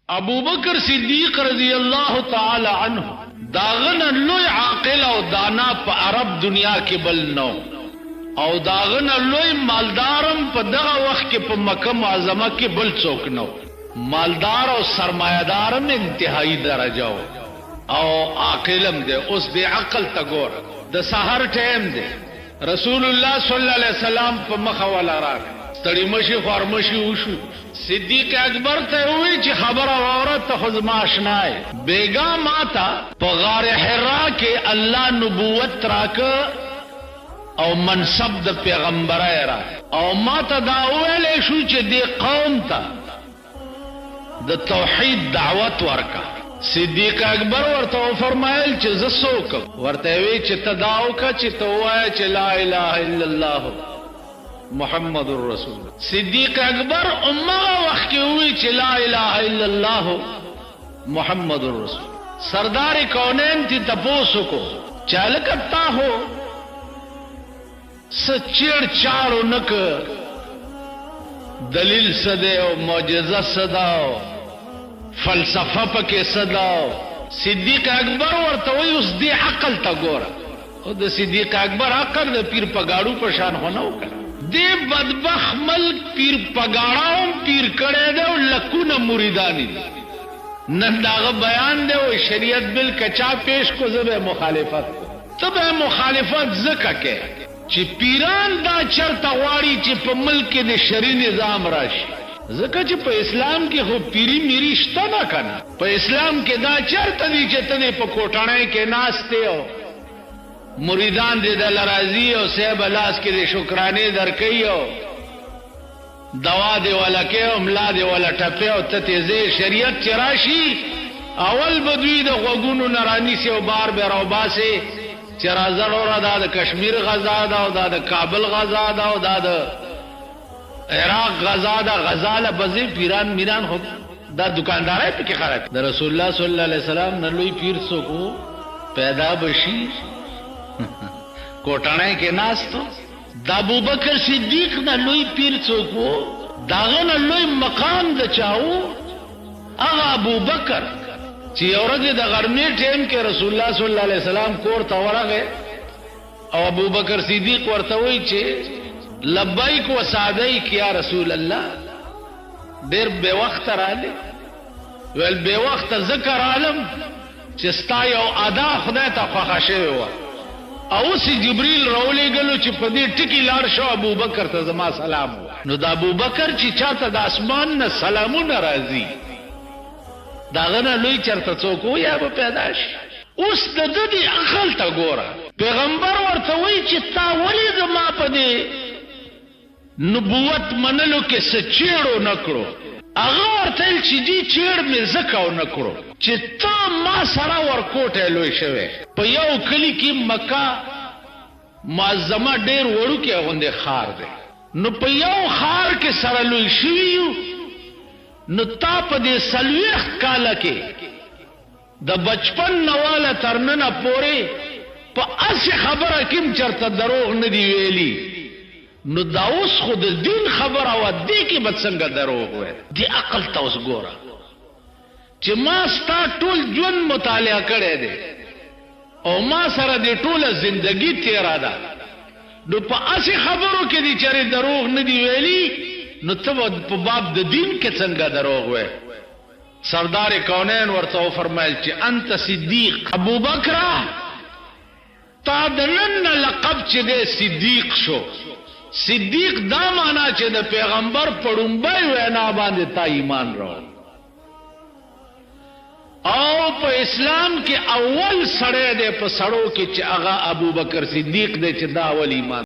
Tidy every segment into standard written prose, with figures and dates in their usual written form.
अबू बकर सिद्दीक रजी अल्लाह ताला अन्हु दागन लोई आकिल और दाना प अरब दुनिया के बल नौ और दागन लोई मालदारम प दगा वक्त के प मक्का मुअज़्ज़मा के बल चौक नौ। मालदार और सरमायादार में इंतहाई दर्जा और आकिलम दे उस दे अकल तगोर द सहर टाइम दे रसूलुल्लाह सल्लल्लाहु अलैहि वसल्लम प मखा वाला राग तड़ी मशी फार्मशी उशु सिद्दीक अकबर ते हुई ची खबर औरत खुद आशनाए बेगा माता पगार हिरा के अल्लाह नबूवत राक और मनसब द पैगंबर रा और माता दावेल शु चे दे कौम ता द तौहीद दावत वर्का सिद्दीक अकबर वर्तो फरमायल चे जसोक वर्ते वे चे तदाव का चे तोया चे ला इलाहा इल्लल्लाह मुहम्मदुर रसूल। सिद्दीक अकबर उम्मा वक्त के हुई चे ला इलाहा इल्लल्लाह मुहम्मदुर रसूल। सरदार कौनैन थी तपोसु को चल करता हो सचेड़ चारो नक दलील सदेओ मौजज़ा सदाओ फलसफा पके सदाओ सिद्दीक अकबर और तो वही उस दे अकल तगोरा खुद सिद्दीक अकबर अकल दे पीर पगाड़ू परेशान होना होगा दे बदबख मल पीर पगाड़ाओं पीर करे दे लक्कू न मुरीदानी नंदाग बयान दे वो शरीयत बिल कचा पेश को जब मुखालिफत तब मुखालिफत जका के ची पीरान दा चरता वाड़ी ची प मुल्क के शरी निजाम राशि जका ची प इस्लाम के हो पीरी मीरी रिश्ता ना करना प इस्लाम के दा चरता दी चतने प कोटाने के नास्ते हो मुरीदान दे दल राजी हो सेब अलास के दे शुक्राने दर कई हो दवा दे वाला के अमला दे वाला टपे हो ततेजे शरीयत चराशी अवल बदवी द गगुनु नरानी से बार बेरोबा से चराजड़ और दाद कश्मीर गजादा और दाद काबल गजादा और दाद इराक गजादा गजाला बजे पीरान मीरान हो दा दुकानदार है के खराब द रसूलुल्लाह सल्लल्लाहु अलैहि वसल्लम नलुई पीर सो को पैदा बशी कोटाने के नास तो दाबू बकर सिद्दीक न लोई पीर चोको दागन लोई मकाम द चाऊ आगा अबू बकर ची औरत द गर्मी टेम के रसूलुल्लाह सल्लल्लाहु अलैहि वसल्लम कोर तवरा गए और अबू बकर सिद्दीक वर्तवई चे लब्बाइक व सादैक या रसूल अल्लाह देर बेवक्त राले वेल बेवक्त ज़िक्र आलम चिस्ता यो अदा खुदा ता ख्वाशे हुआ और सी जिब्रील रौले गलो ची पदे टिकी लाड़ शो अबू बकर ता जमा सलाम हुआ नु दा अबू बकर ची चाहता दा आसमान न सलामु न राजी दागना लोई चरता चोको या वो पैदाश उस ददी अकल ता गोरा पैगंबर वर्ता वही चित्ता वली जमा पदे नबूवत मनलो के सचेड़ो नकड़ो अगा वर्तल चीजी चेड़ में जकाओ नकड़ो चित्ता मा सरा वर कोट है लोई शवे पयौ कली की मक्का मुअज़्ज़मा डेर वड़ू के होंदे खार दे नु पयौ खार के सरा लोई शिवियु नु ताप दे सलवेख काला के द बचपन नवाला तरनना पोरे प अस खबर किम चरता दरोग नदी वेली नु दाउस खुद दिन खबर आवा दे के बदसंगा दरोग हुए दे अकल ता उस गोरा चे मां स्ता टूल जुन मुतालिया करे दे और मां सरा दे टूल जिंदगी तेरा दा नु पा ऐसी खबरों के दी चरे दरोग नदी वेली नु तब बाब द दिन के संगा दरोग हुए सरदार कौनैन वर्तो फरमाइल चे अंत सिद्दीक अबू बकरा तादनन लक़ब चे दे सिद्दीक शो सिद्दीक दा माना चे द पैगंबर पड़ुंबई वेना बांधे ता ईमान रहो और प इस्लाम के अव्वल सड़े दे प सड़ो के चे आगा अबू बकर सिद्दीक दे चे दा अव्वल ईमान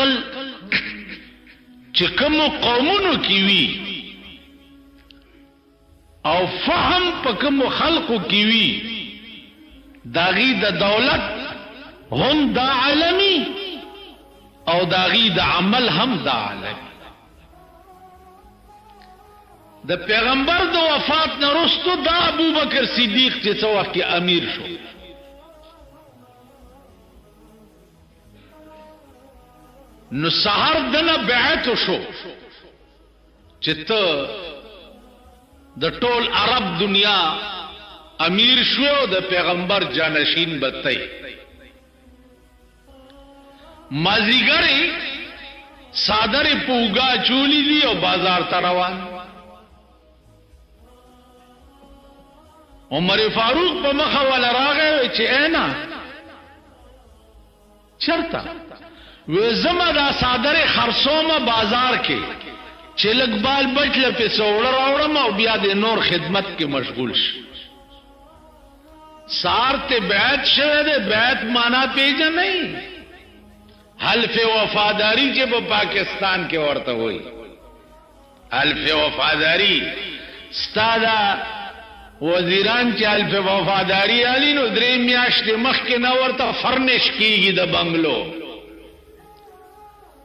عقل چې کوم قومونو کې وي او فهم په کوم خلقو کې وي داغي د دولت هم دا عالمي او داغي د عمل هم دا عالمي. د پیغمبر د وفات نه وروسته دا ابوبکر صدیق چې څو وخت کې امیر شو نو سحر دنه بیعت شو چې ته د ټول عرب دنیا امیر شو او د پیغمبر جانشین بتای. مازیګری صادر پوغا چولی دی او بازار ته روان. عمر فاروق په مخه ول راغی چې اینا چرته و زما دا صادر خرصومه بازار کې چې لګبال بچله په سوړ راوړم او بیا د نور خدمت کې مشغول شي. سارته بیعت شوه ده بیعت معنا پیژنې حلف وفاداری چې په پاکستان کې ورته وای. حلف وفاداری ستاده وزیران چې حلف وفاداری علی نو درې میاشتې مخکې نه ورته فرنش کیږي د بنگلو.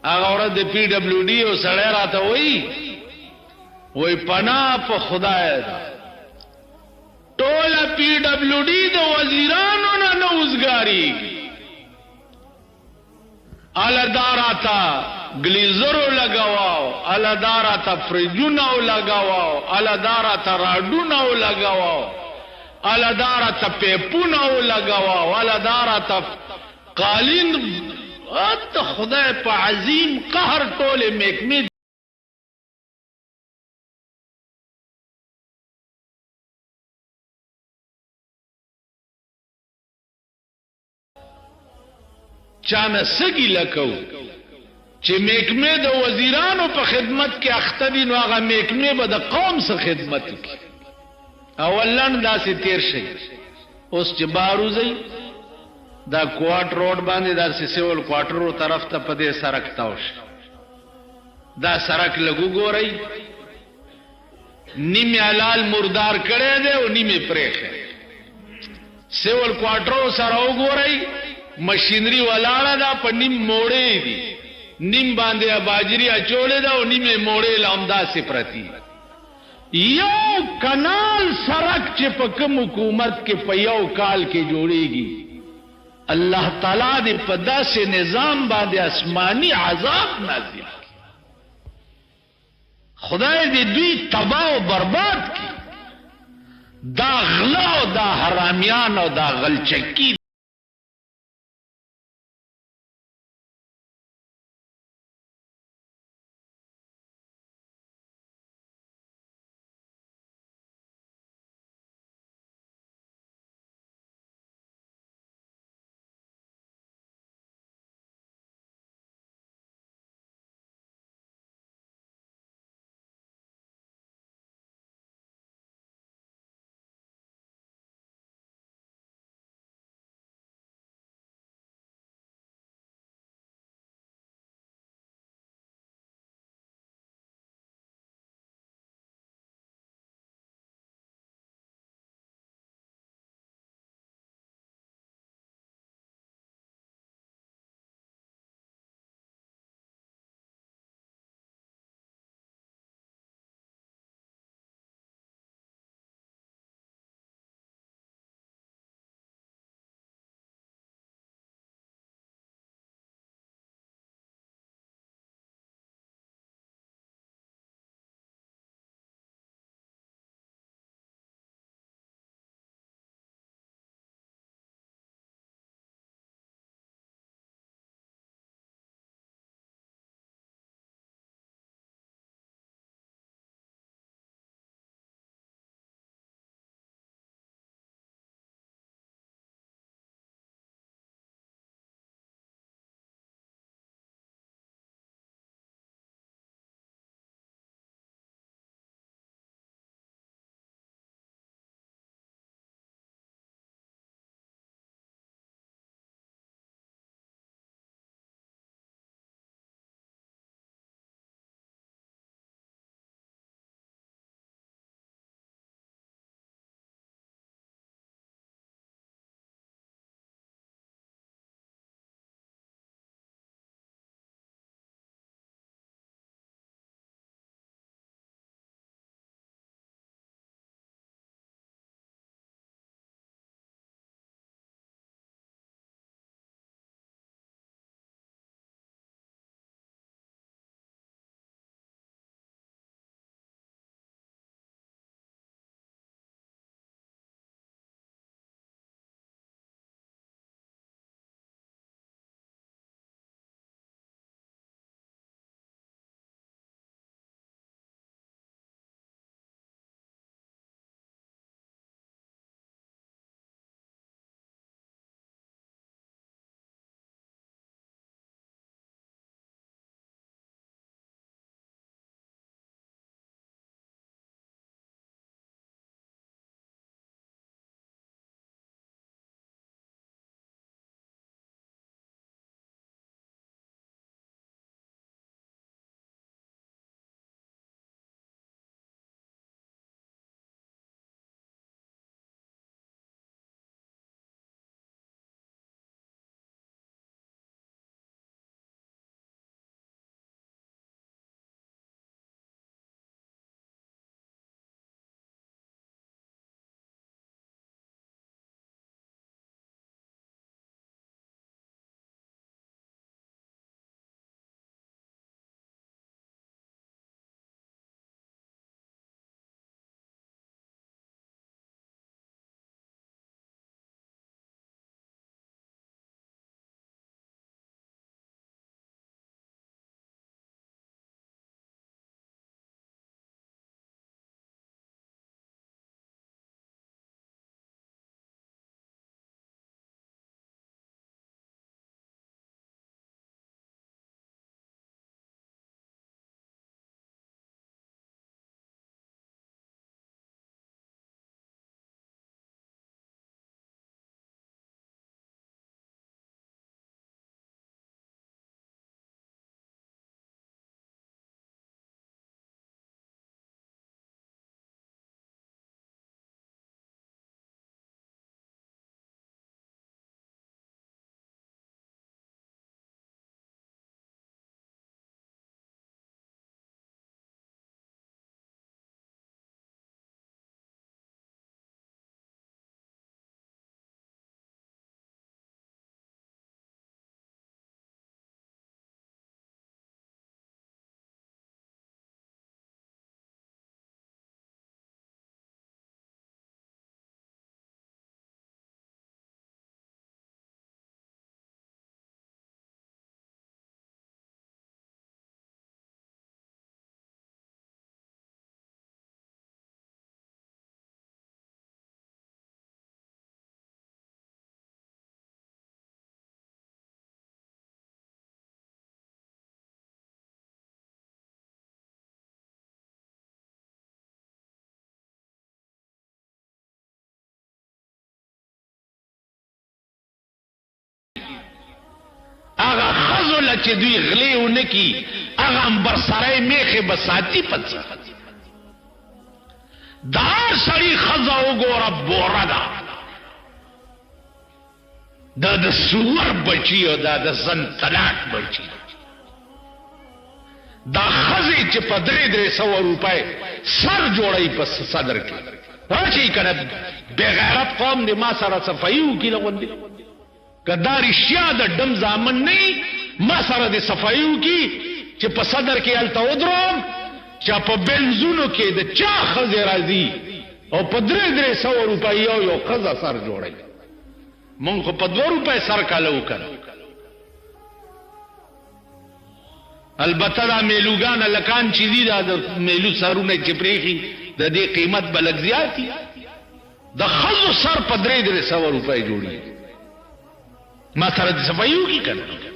هغه ورځ د پی ډبلیو ډی او سړی راته وای پناه په خدای ده ټول پی ډبلیو ډی د وزیرانو نه نوزګاری الاداراتا گلیزرو لگاواو الاداراتا فریجونو لگاواو الاداراتا راډونو لگاواو الاداراتا پیپونو لگاواو الاداراتا قالین ات خدای په عظیم قهر ټوله محکمې چانه سګی لکو چې محکمې د وزیرانو په خدمت کې اخته دي نو هغه محکمې به د قوم سره خدمت کوي. اولن داسې تیر شي اوس چې باروزي دا کوارټ روډ باندې دا سیول کوارټرو طرف ته په دې سړک تاوش دا سړک لګو ګورئ نیمه حلال مردار کړي دي او نیمه پرېخه سیول کوارټرو سره وګورئ مشینری ولاړه دا په نیم موړې دي نیم باندې باجری اچولې دا او نیمه موړې لامدا سي پرتی. یو کانال سړک چې په کوم حکومت کې په یو کال کې جوړيږي الله تعالی دې په داسې نظام باندې آسمانی عذاب نازل خدای دې دوی تباہ او برباد کړي. دا غلا او دا حرامیان او دا غلچکی چې دوی غلې ونکي هغه انبرسری میخې به ساتي پڅه دا سړي ښځه وګوره بوره ده دا د سور بچي او دا د زن طلاق بچي دا ښځې چې په 300 روپۍ سر جوړوي په صدر کې راشي کنه بغیرت قوم دې ما سره صفایي وکړي لغوندې که دا رښتیا د ډم زامن نه ما سره دې صفایي وکړي چې په صدر کې هلته ودروم چې په بنزونو کې د چا ښځې راځي او په 300 روپۍ یو ښځه سر جوړوي مونږ خو په 2 روپۍ سر کاله وکړو البته دا میلوګان لکان چې دي دا د میلو سرونه چې پریخي د دې قیمت بلک زیاتی د خزو سر په 300 روپۍ جوړي ما سره د صفایو کی کنه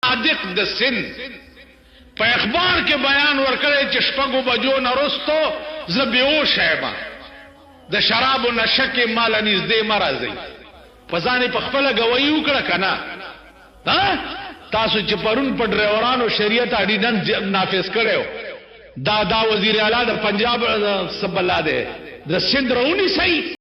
صادق د سند په اخبار کې بیان ورکړی چې 6 بجو نه وروسته زه بېهوشه یم د شرابو نشه کې ماله نږدې مه راځئ په ځان یې په خپله ګوایي وکړه که نه تاسو چې پرون په ډریورانو شریعت اډیننس نافذ کړی دا وزیر اعلی د پنجاب څه بلا دی د سند راونیسئ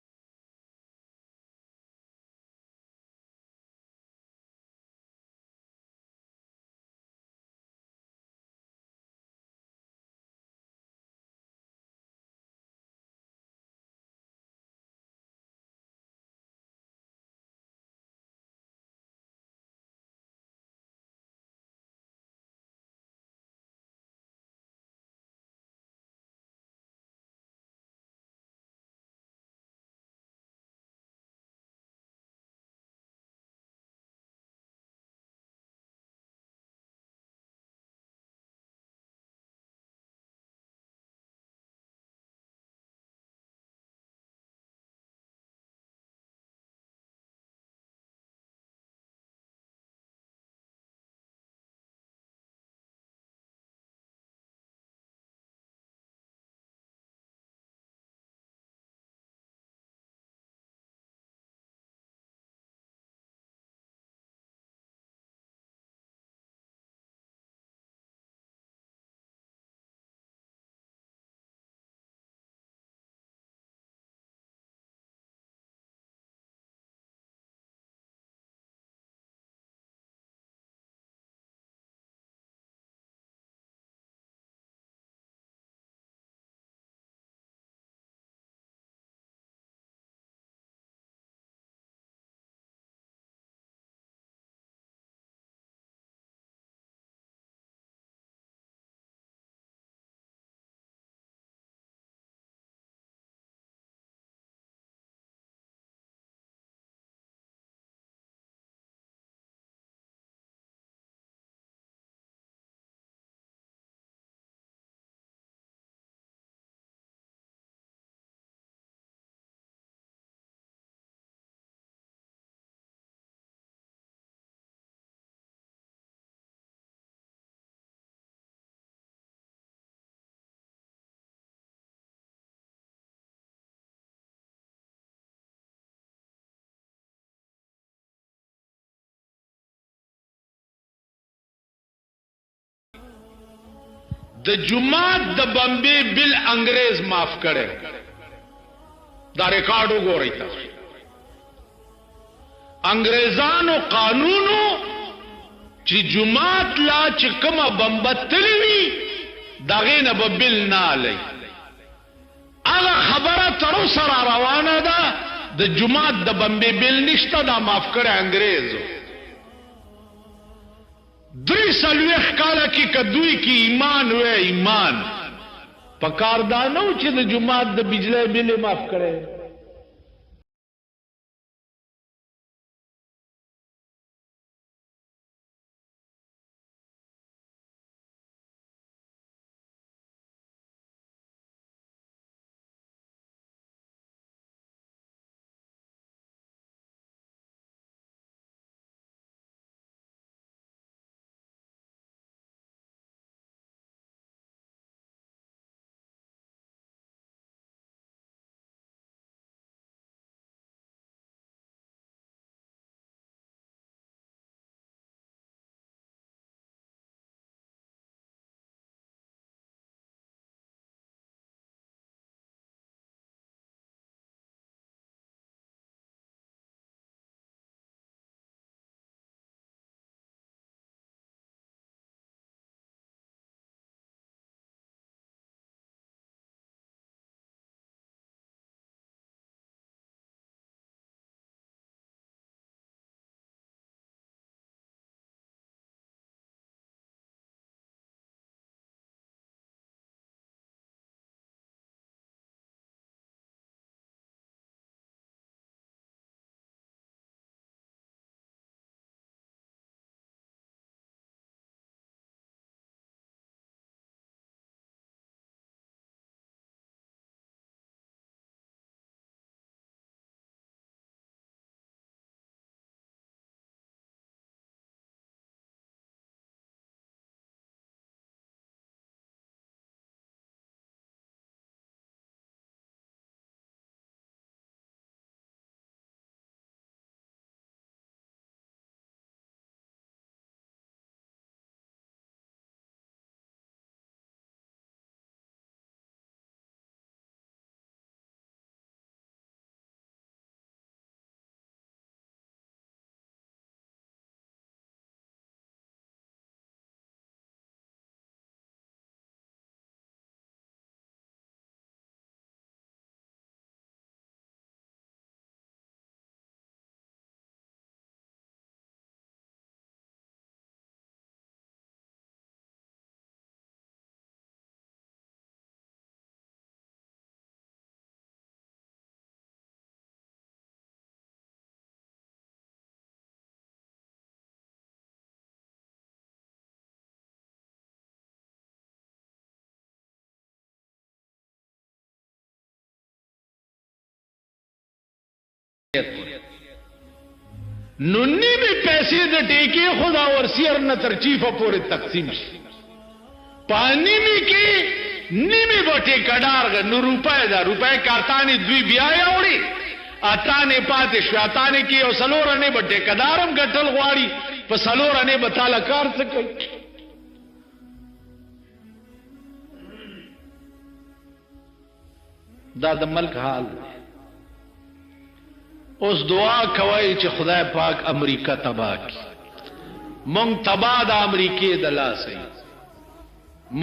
د جماعت د بمبې بل انګريز معاف کړي دا ریکارډ وګورئ تاسو انګريزانو قانونو چې جماعت لا چې کومه بمبتلی وي دغه نه به بل نه علي هغه خبره تر سره روانه ده د جماعت د بمبې بل نشته دا معاف کړي انګريزو 3 کاله کې کدوې کې ایمان وې ایمان پکاردانو چې د جماعت د بجلی بل معاف کړي نو نیمه پیسې د ټیکې خدا ورسیر نه تر چیفه پورې تقسیم شي پانی می کې نیمه بټه کډار نو روپے دا روپے کارتانی دوی بیا یوړي اتانه پاتې شو اتانه کې او سلور نه بټه کډارم ګټل غواړي په سلور نه بتاله کار څه کوي دا د ملک حال اوس دعا کوي چې خدای پاک امریکا تباہ کړي مونږ تباہ د امریکې د لاسه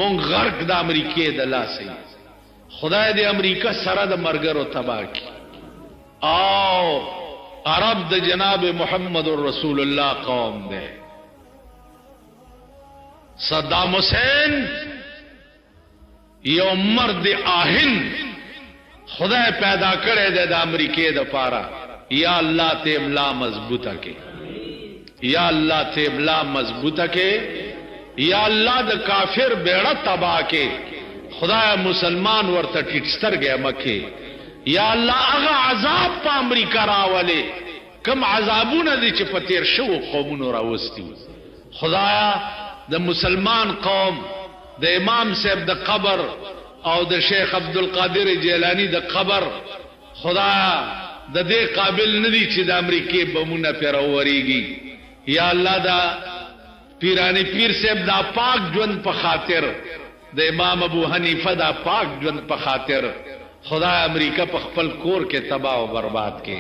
مونږ غرق د امریکې د لاسه خدای دې امریکا سره د مرګرو تباہ کړي او عرب د جناب محمد رسول الله قوم دې صدام حسین یو مرد آهن خدای پیدا کړی دی د امریکې د پاره یا الله ته املا مضبوطه کې یا الله ته املا مضبوطه کې یا الله د کافر بیړه تباہ کې خدای مسلمان ورته ټیټسترګه مکه یا الله هغه عذاب په امریکا راولې کم عذابونه دي چې په تیر شو قومونو راوستي خدایا د مسلمان قوم د امام صاحب د قبر او د شیخ عبدالقادر جیلانی د قبر خدایا د دې قابل ندي چې د امریکای بمونه پیروریږي یا الله دا پیرانی پیر صاحب دا پاک ژوند په خاطر د امام ابو حنیفه دا پاک ژوند په خاطر خدای امریکا په خپل کور کې تباہ او برباد کړي.